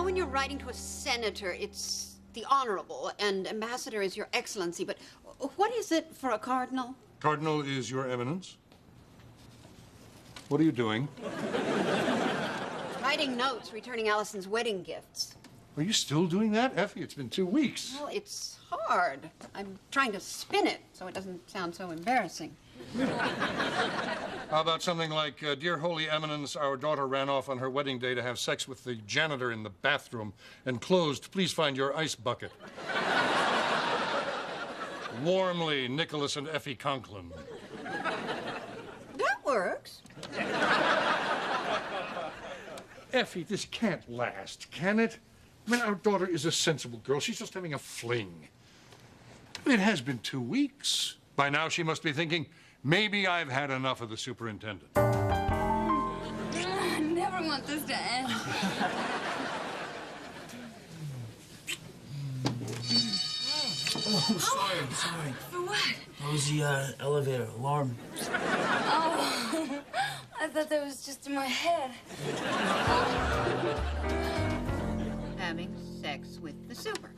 when you're writing to a senator, it's the Honorable, and Ambassador is Your Excellency, but what is it for a cardinal? Cardinal is Your Eminence. What are you doing? Writing notes, returning Allison's wedding gifts. Are you still doing that, Effie? It's been 2 weeks. Well, it's hard. I'm trying to spin it so it doesn't sound so embarrassing. How about something like, Dear Holy Eminence, our daughter ran off on her wedding day to have sex with the janitor in the bathroom. Enclosed, please find your ice bucket. Warmly, Nicholas and Effie Conklin. That works. Effie, this can't last, can it? I mean, our daughter is a sensible girl. She's just having a fling. It has been 2 weeks. By now, she must be thinking, maybe I've had enough of the superintendent. I never want this to end. Oh, I'm sorry. For what? That was the elevator alarm. Oh, I thought that was just in my head. Having sex with the super.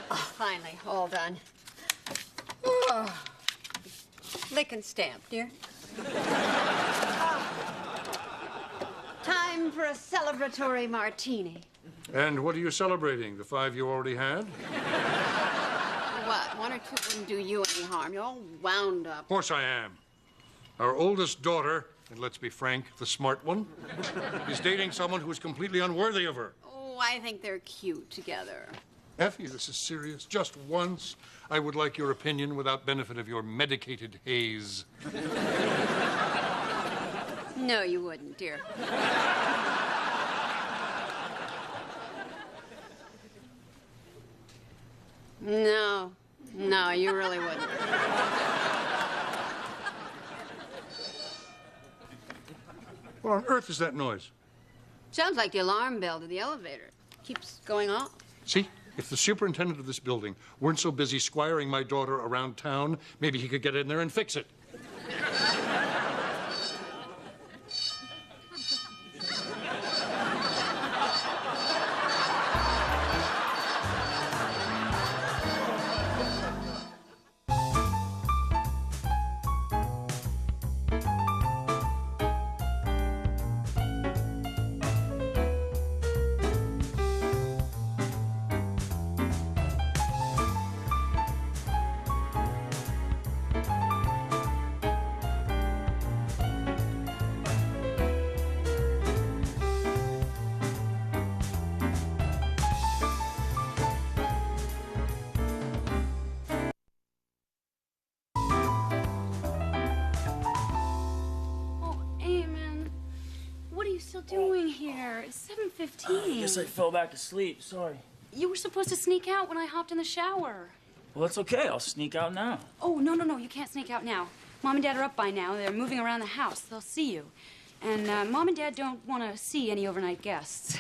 Oh, finally, all done. Oh. Lick and stamp, dear. Time for a celebratory martini. And what are you celebrating? The 5 you already had? What? 1 or 2 wouldn't do you any harm. You're all wound up. Of course I am. Our oldest daughter, and let's be frank, the smart one, is dating someone who's completely unworthy of her. Oh, I think they're cute together. Effie, this is serious. Just once, I would like your opinion without benefit of your medicated haze. No, you wouldn't, dear. No, you really wouldn't. What on earth is that noise? Sounds like the alarm bell to the elevator. Keeps going off. See, if the superintendent of this building weren't so busy squiring my daughter around town, maybe he could get in there and fix it. Doing here? It's 7:15. I guess I fell back to sleep. Sorry. You were supposed to sneak out when I hopped in the shower. Well, that's okay. I'll sneak out now. Oh, no. You can't sneak out now. Mom and Dad are up by now. They're moving around the house. They'll see you. And Mom and Dad don't want to see any overnight guests.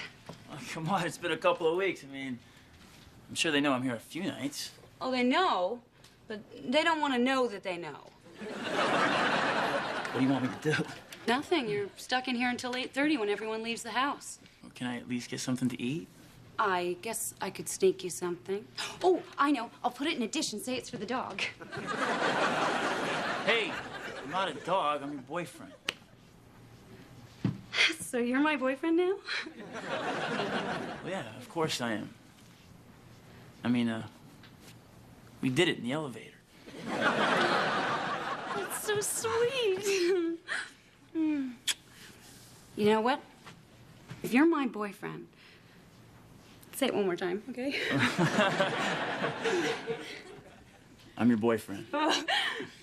Oh, come on. It's been a couple of weeks. I mean, I'm sure they know I'm here a few nights. Oh, they know, but they don't want to know that they know. What do you want me to do? Nothing. You're stuck in here until 8:30 when everyone leaves the house. Well, can I at least get something to eat? I guess I could sneak you something. Oh, I know. I'll put it in a dish and say it's for the dog. Hey, I'm not a dog. I'm your boyfriend. So you're my boyfriend now? Well, yeah, of course I am. I mean, we did it in the elevator. That's so sweet. You know what? If you're my boyfriend, say it one more time, okay? I'm your boyfriend.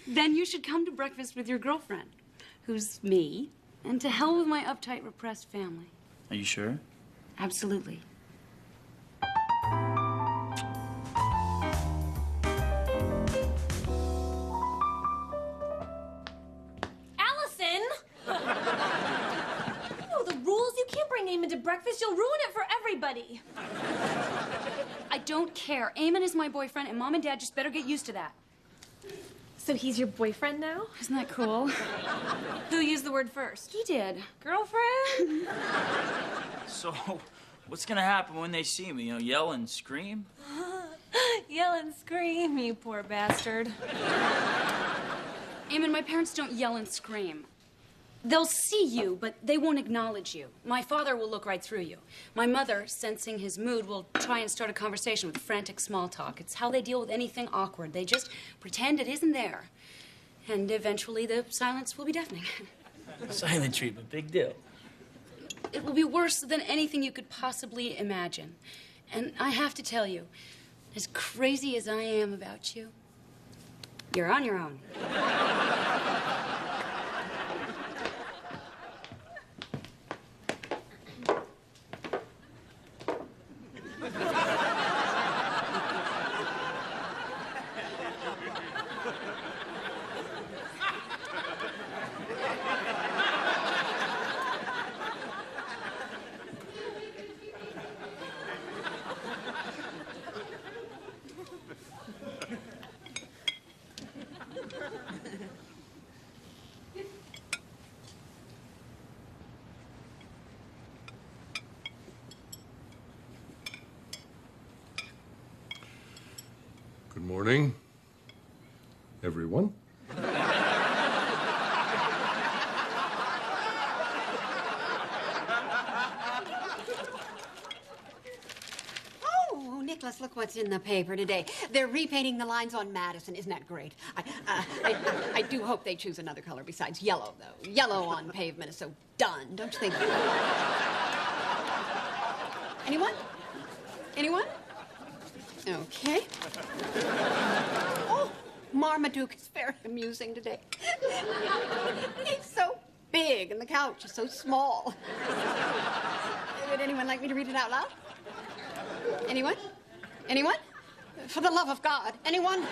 Then you should come to breakfast with your girlfriend, who's me, and to hell with my uptight, repressed family. Are you sure? Absolutely. To breakfast, you'll ruin it for everybody. I don't care. Eamon is my boyfriend, and Mom and Dad just better get used to that. So he's your boyfriend now? Isn't that cool? Who used the word first? He did. Girlfriend? So, what's gonna happen when they see me? You know, yell and scream? Yell and scream, you poor bastard. Eamon, my parents don't yell and scream. They'll see you, but they won't acknowledge you. My father will look right through you. My mother, sensing his mood, will try and start a conversation with frantic small talk. It's how they deal with anything awkward. They just pretend it isn't there. And eventually the silence will be deafening. Silent treatment, big deal. It will be worse than anything you could possibly imagine. And I have to tell you, as crazy as I am about you, you're on your own. Good morning, everyone. Oh, Nicholas, look what's in the paper today. They're repainting the lines on Madison. Isn't that great? I do hope they choose another color besides yellow, though. Yellow on pavement is so done, don't you think? Anyone? Anyone? Okay. Oh, Marmaduke is very amusing today. He's so big and the couch is so small. Would anyone like me to read it out loud? Anyone? Anyone? For the love of God, anyone?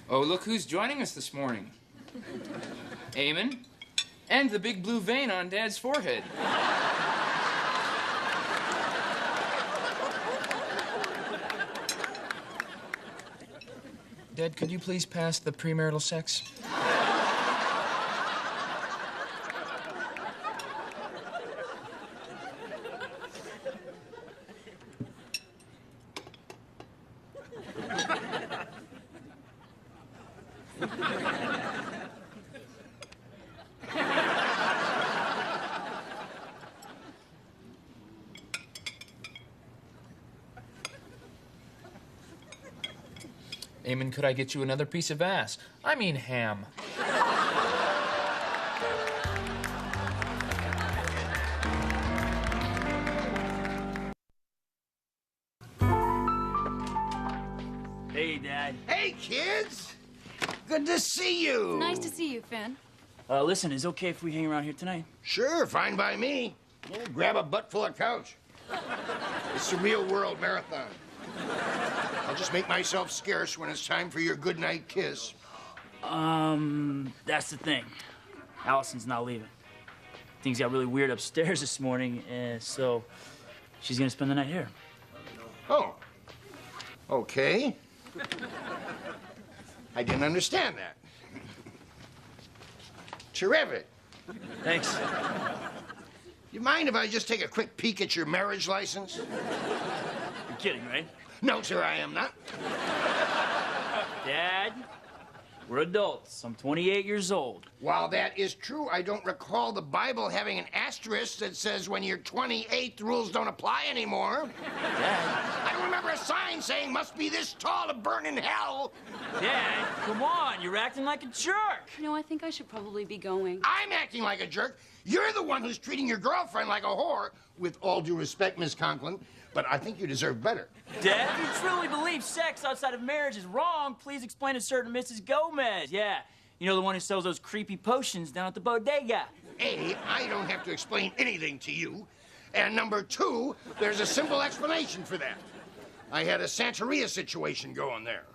Oh, look who's joining us this morning. Eamon, and the big blue vein on Dad's forehead. Dad, could you please pass the premarital sex? Eamon, could I get you another piece of ass? I mean ham. Hey, Dad. Hey, kids! Good to see you. Nice to see you, Finn. Listen, is it okay if we hang around here tonight? Sure, fine by me. Yeah, grab a butt full of couch. It's the real world marathon. I'll just make myself scarce when it's time for your goodnight kiss. That's the thing. Allison's not leaving. Things got really weird upstairs this morning, so she's gonna spend the night here. Oh. Okay. I didn't understand that. Terrific. Thanks. You mind if I just take a quick peek at your marriage license? You're kidding, right? No, sir, I am not. Dad, we're adults. I'm 28 years old. While that is true, I don't recall the Bible having an asterisk that says when you're 28, the rules don't apply anymore. Dad. I don't remember a sign saying must be this tall to burn in hell. Dad, come on. You're acting like a jerk. You know, I think I should probably be going. I'm acting like a jerk. You're the one who's treating your girlfriend like a whore. With all due respect, Miss Conklin, but I think you deserve better. Dad, if you truly believe sex outside of marriage is wrong, please explain to certain Mrs. Gomez. Yeah, you know, the one who sells those creepy potions down at the bodega. A, I don't have to explain anything to you. And number two, there's a simple explanation for that. I had a Santeria situation going there.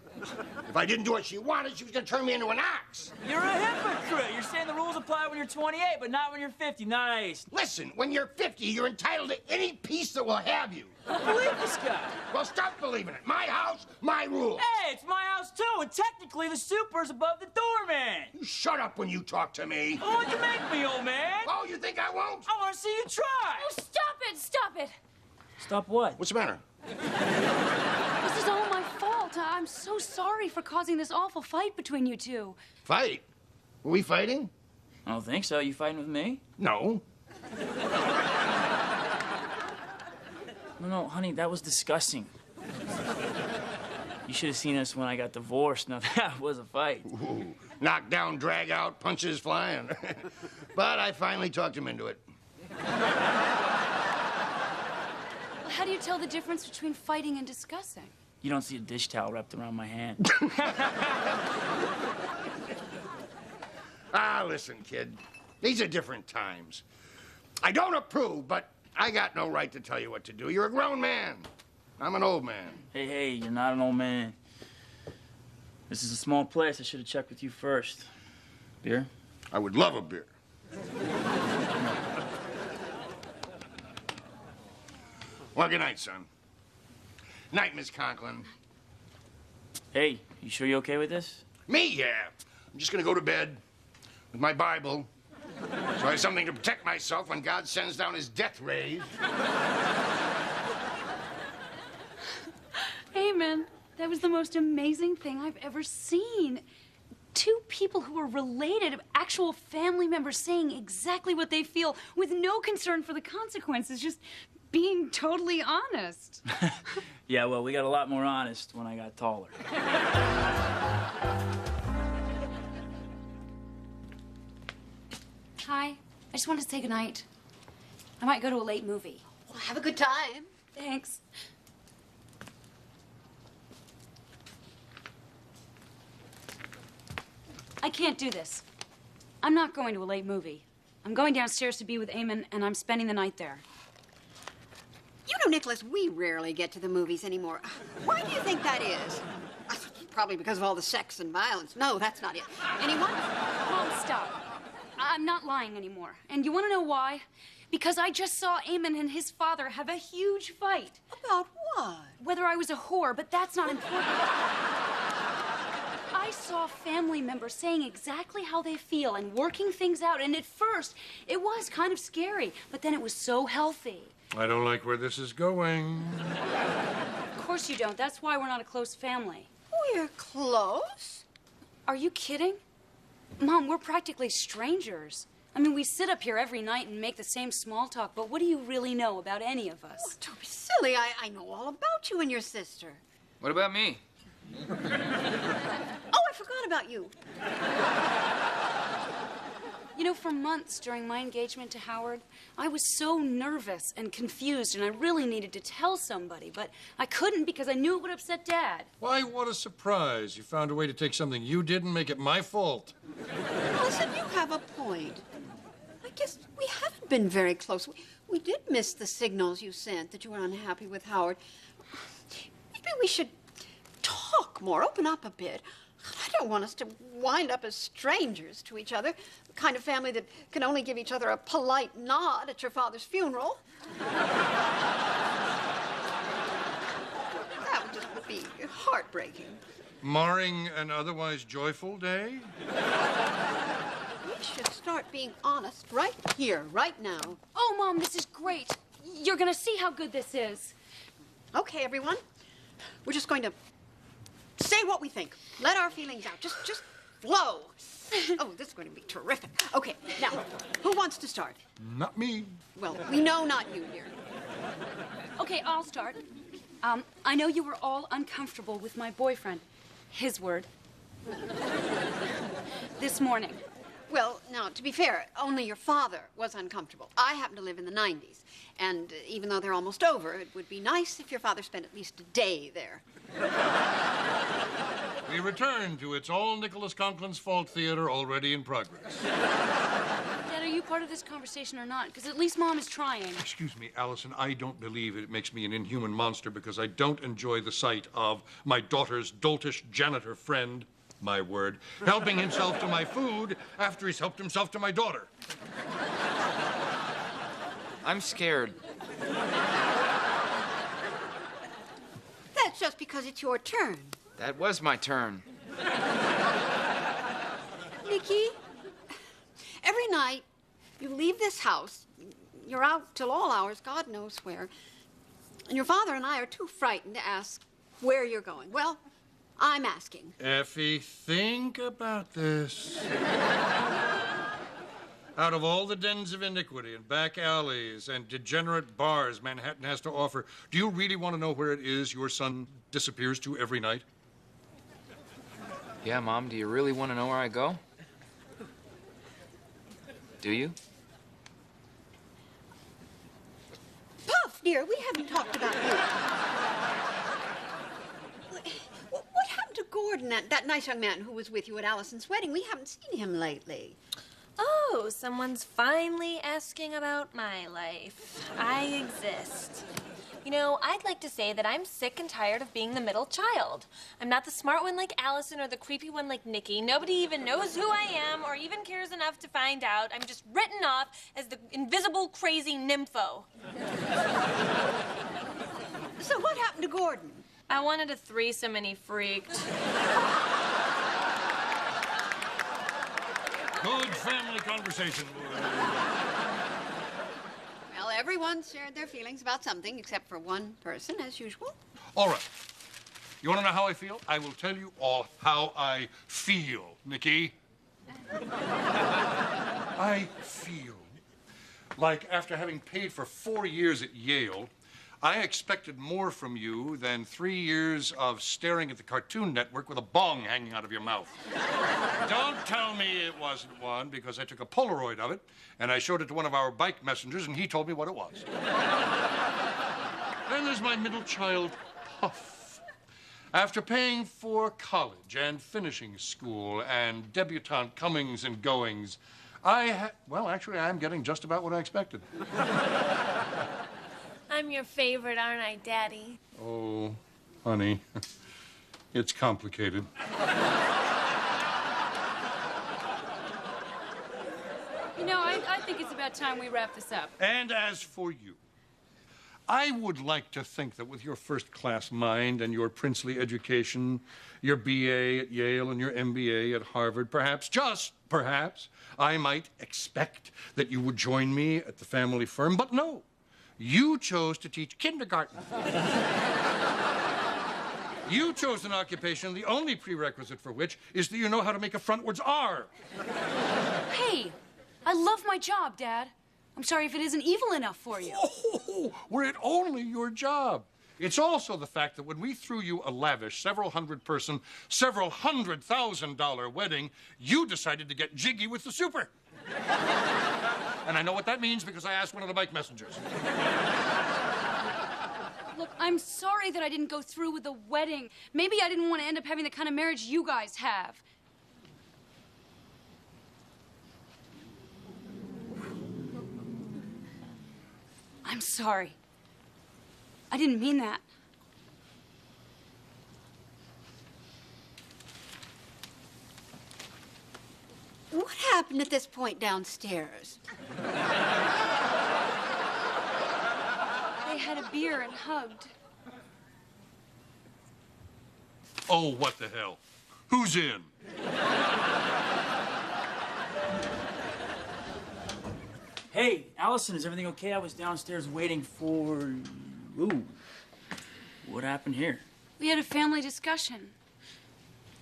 If I didn't do what she wanted, she was gonna turn me into an ox. You're a hypocrite. You're saying the rules apply when you're 28, but not when you're 50. Nice. Listen, when you're 50, you're entitled to any piece that will have you. I don't believe this guy. Well, stop believing it. My house, my rules. Hey, it's my house too, and technically the super's above the doorman. You shut up when you talk to me. Oh, what'd you make me, old man? Oh, you think I won't? I want to see you try. Oh, stop it! Stop it! Stop what? What's the matter? This is all my fault. I'm so sorry for causing this awful fight between you two. Fight? Were we fighting? I don't think so. You fighting with me? No. No, honey, that was disgusting. You should have seen us when I got divorced. Now, that was a fight. Ooh, knock down, drag out, punches flying. But I finally talked him into it. How do you tell the difference between fighting and discussing? You don't see a dish towel wrapped around my hand. Ah, listen, kid. These are different times. I don't approve, but I got no right to tell you what to do. You're a grown man. I'm an old man. Hey, you're not an old man. This is a small place. I should have checked with you first. Beer? I would love a beer. Well, good night, son. Night, Miss Conklin. Hey, you sure you're okay with this? Me, yeah. I'm just gonna go to bed with my Bible, so I have something to protect myself when God sends down his death rays. Amen. That was the most amazing thing I've ever seen. Two people who are related, actual family members saying exactly what they feel with no concern for the consequences, just being totally honest. Yeah, well, we got a lot more honest when I got taller. Hi. I just wanted to say goodnight. I might go to a late movie. Well, have a good time. Thanks. I can't do this. I'm not going to a late movie. I'm going downstairs to be with Eamon, and I'm spending the night there. You know, Nicholas, we rarely get to the movies anymore. Why do you think that is? Probably because of all the sex and violence. No, that's not it. Anyone? Mom, stop. I'm not lying anymore. And you want to know why? Because I just saw Eamon and his father have a huge fight. About what? Whether I was a whore, but that's not important. I saw family members saying exactly how they feel and working things out, and at first, it was kind of scary, but then it was so healthy. I don't like where this is going. Of course you don't. That's why we're not a close family. We're close. Are you kidding? Mom, we're practically strangers. I mean, we sit up here every night and make the same small talk, but what do you really know about any of us? Oh, don't be silly. I know all about you and your sister. What about me? Oh, I forgot about you. You know, for months during my engagement to Howard, I was so nervous and confused, and I really needed to tell somebody, but I couldn't because I knew it would upset Dad. Why, what a surprise. You found a way to take something you did and make it my fault. Listen, you have a point. I guess we haven't been very close. We did miss the signals you sent that you were unhappy with Howard. Maybe we should talk more, open up a bit. I don't want us to wind up as strangers to each other, the kind of family that can only give each other a polite nod at your father's funeral. That would just be heartbreaking. Marring an otherwise joyful day? We should start being honest right here, right now. Oh, Mom, this is great. You're gonna see how good this is. Okay, everyone. We're just going to say what we think. Let our feelings out. Just flow. Oh, this is going to be terrific. Okay, now, who wants to start? Not me. Well, we know not you, dear. Okay, I'll start. I know you were all uncomfortable with my boyfriend. His word. This morning. Well, now, to be fair, only your father was uncomfortable. I happen to live in the 90s, and even though they're almost over, it would be nice if your father spent at least a day there. We return to It's All Nicholas Conklin's Fault Theater, already in progress. Dad, are you part of this conversation or not, because at least Mom is trying. Excuse me, Allison, I don't believe it makes me an inhuman monster because I don't enjoy the sight of my daughter's doltish janitor friend, my word, helping himself to my food after he's helped himself to my daughter. I'm scared. That's just because it's your turn. That was my turn. Nicky, every night you leave this house. You're out till all hours, God knows where. And your father and I are too frightened to ask where you're going. Well, I'm asking. Effie, think about this. Out of all the dens of iniquity and back alleys and degenerate bars Manhattan has to offer, do you really want to know where it is your son disappears to every night? Yeah, Mom, do you really want to know where I go? Do you? Puff, dear, we haven't talked about you. What happened to Gordon, that nice young man who was with you at Allison's wedding? We haven't seen him lately. Oh, someone's finally asking about my life. I exist. You know, I'd like to say that I'm sick and tired of being the middle child. I'm not the smart one like Allison or the creepy one like Nicky. Nobody even knows who I am or even cares enough to find out. I'm just written off as the invisible, crazy nympho. So what happened to Gordon? I wanted a threesome and he freaked. Good family conversation. Well, everyone shared their feelings about something except for one person, as usual. All right. You want to know how I feel? I will tell you all how I feel, Nicky. I feel like after having paid for 4 years at Yale, I expected more from you than 3 years of staring at the Cartoon Network with a bong hanging out of your mouth. Don't tell me it wasn't one, because I took a Polaroid of it, and I showed it to one of our bike messengers, and he told me what it was. Then there's my middle child, Puff. After paying for college and finishing school and debutante comings and goings, well, actually, I'm getting just about what I expected. I'm your favorite, aren't I, Daddy? Oh, honey, it's complicated. You know, I think it's about time we wrap this up. And as for you, I would like to think that with your first-class mind and your princely education, your BA at Yale and your MBA at Harvard, perhaps, just perhaps, I might expect that you would join me at the family firm, but no. You chose to teach kindergarten. You chose an occupation, the only prerequisite for which is that you know how to make a frontwards R. Hey, I love my job, Dad. I'm sorry if it isn't evil enough for you. Oh, were it only your job. It's also the fact that when we threw you a lavish, several hundred-person, several $100,000 wedding, you decided to get jiggy with the super. And I know what that means because I asked one of the bike messengers. Look, I'm sorry that I didn't go through with the wedding. Maybe I didn't want to end up having the kind of marriage you guys have. I'm sorry. I didn't mean that. What happened at this point downstairs? They had a beer and hugged. Oh, what the hell? Who's in? Hey, Allison, is everything okay? I was downstairs waiting for... Ooh. What happened here? We had a family discussion.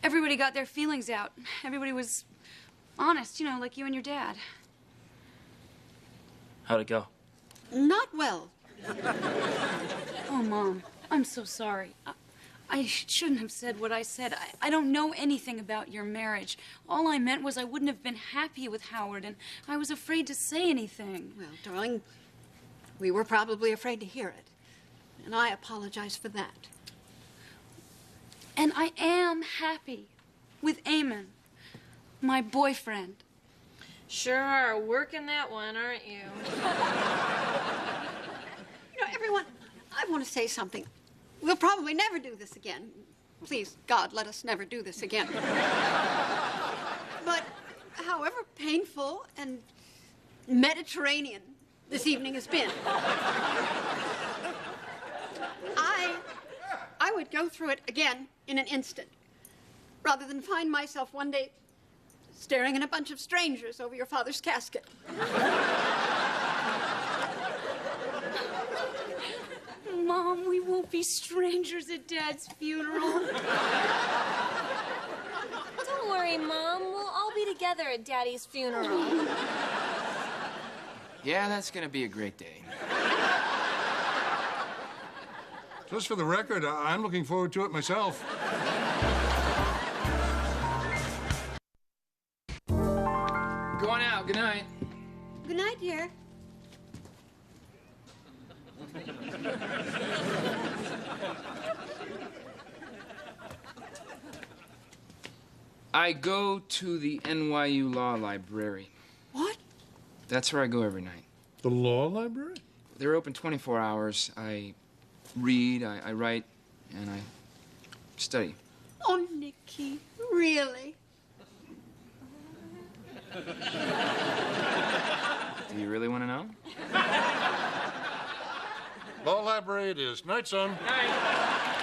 Everybody got their feelings out. Everybody was honest, you know, like you and your dad. How'd it go? Not well. Oh, Mom, I'm so sorry. I shouldn't have said what I said. I don't know anything about your marriage. All I meant was I wouldn't have been happy with Howard, and I was afraid to say anything. Well, darling, we were probably afraid to hear it. And I apologize for that. And I am happy with Eamon, my boyfriend. Sure are working that one, aren't you? You know, everyone, I want to say something. We'll probably never do this again. Please, God, let us never do this again. But however painful and Mediterranean this evening has been, I would go through it again in an instant, rather than find myself one day staring at a bunch of strangers over your father's casket. Mom, we won't be strangers at Dad's funeral. Don't worry, Mom. We'll all be together at Daddy's funeral. Yeah, that's gonna be a great day. Just for the record, I'm looking forward to it myself. Going out. Good night. Good night, dear. I go to the NYU Law Library. What? That's where I go every night. The law library? They're open 24 hours. I read, I write, and I study. Oh, Nicky, really? Do you really want to know? Law library it is. Night, son. Night.